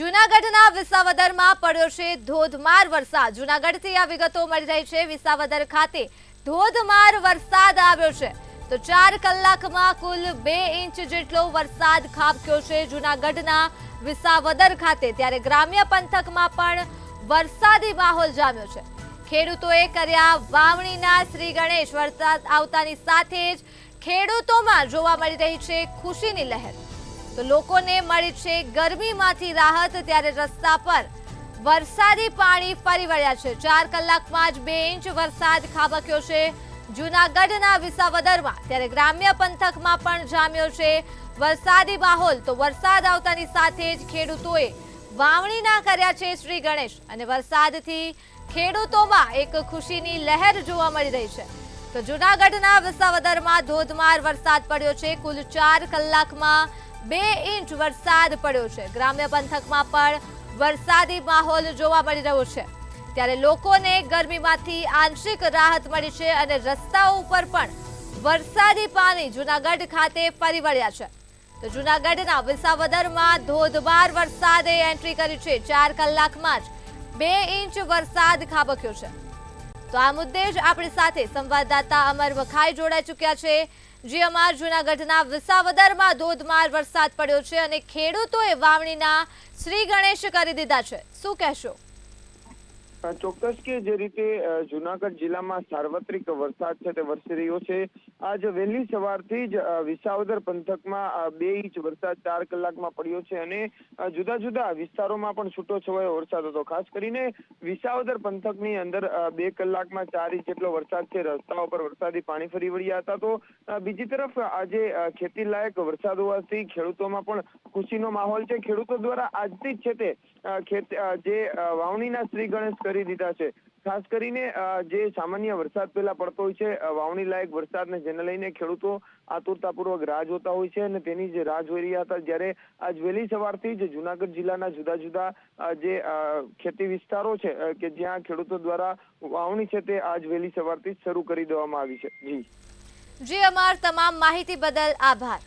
જૂનાગઢના વિસાવદરમાં પડ્યો છે ધોધમાર વરસાદ। જૂનાગઢથી આ વિગતો મળી રહી છે। વિસાવદર ખાતે ધોધમાર વરસાદ આવ્યો છે તો 4 કલાકમાં કુલ 2 ઇંચ જેટલો વરસાદ ખાબક્યો છે જૂનાગઢના વિસાવદર ખાતે। ત્યારે ગ્રામ્ય પંથકમાં પણ વરસાદી માહોલ જામ્યો છે। ખેડૂતોએ કર્યા વાવણીના શ્રી ગણેશ। વરસાદ આવતાની સાથે જ ખેડૂતોમાં જોવા મળી રહી છે ખુશીની લહેર। તો લોકોને મળી છે ગરમીમાંથી રાહત। ત્યારે રસ્તા પર વરસાદી પાણી ફરી વળ્યા છે। 4 કલાકમાં જ 2 ઇંચ વરસાદ ખાબક્યો છે જૂનાગઢના વિસાવદરમાં। ત્યારે ગ્રામ્ય પંથકમાં પણ જામ્યો છે વરસાદી માહોલ। તો વરસાદ આવતાની સાથે જ ખેડૂતોએ વાવણીના કર્યા છે શ્રી ગણેશ અને વરસાદથી ખેડૂતોમાં એક ખુશીની લહેર જોવા મળી રહી છે। તો જૂનાગઢના વિસાવદરમાં ધોધમાર વરસાદ પડ્યો છે। કુલ 4 કલાકમાં 2 ઇંચ વરસાદ પડ્યો છે। ગ્રામ્ય પંથકમાં પણ વરસાદી માહોલ જોવા મળી રહ્યો છે। ત્યારે લોકોને ગરમીમાંથી આંશિક રાહત મળી છે અને રસ્તાઓ ઉપર પણ વરસાદી પાણી જૂનાગઢ ખાતે ફરી વળ્યા છે। તો જૂનાગઢના વિસાવદરમાં ધોધમાર વરસાદે એન્ટ્રી કરી છે। 4 કલાકમાં જ 2 ઇંચ વરસાદ ખાબક્યો છે। તો આ મુદ્દે જ આપણી સાથે સંવાદદાતા અમર વખાઈ જોડાઈ ચૂક્યા છે। જે અમાર જૂનાગઢના વિસાવદરમાં ધોધમાર વરસાદ પડ્યો છે અને ખેડૂતોએ વાવણીના શ્રી ગણેશ કરી દીધા છે। શું કહેશો? ચોક્કસ કે જે રીતે જૂનાગઢ જિલ્લામાં સાર્વત્રિક વરસાદ છે તે વરસી રહ્યો છે। આજ વહેલી સવારથી જ વિસાવદર પંથકમાં 2 ઇંચ વરસાદ 4 કલાકમાં પડ્યો છે અને જુદા જુદા વિસ્તારોમાં પણ છૂટોછવાયો વરસાદ હતો। ખાસ કરીને વિસાવદર પંથકની અંદર 2 કલાકમાં 4 ઇંચ જેટલો વરસાદ છે। રસ્તાઓ પર વરસાદી પાણી ફરી વળ્યા હતા। તો બીજી તરફ આજે ખેતી લાયક વરસાદ હોવાથી ખેડૂતોમાં પણ ખુશીનો માહોલ છે। ખેડૂતો દ્વારા આજથી જ છે તે જે વાવણીના શ્રી ગણેશ કરી દીધા છે। ખાસ કરીને જે સામાન્ય વરસાદ પહેલા પડતો હોય છે વાવણી લાયક વરસાદને જેને લઈને ખેડૂતો આતુરતાપૂર્વક રાહ જોતા હોય છે અને તેની જ રાહ જોઈ રહ્યા હતા। જ્યારે આજ વહેલી સવારથી જ જૂનાગઢ જિલ્લાના જુદા જુદા જે ખેતી વિસ્તારો છે કે જ્યાં ખેડૂતો દ્વારા વાવણી છે તે આજ વહેલી સવારથી જ શરૂ કરી દેવામાં આવી છે। જી અમાર તમામ માહિતી બદલ આભાર।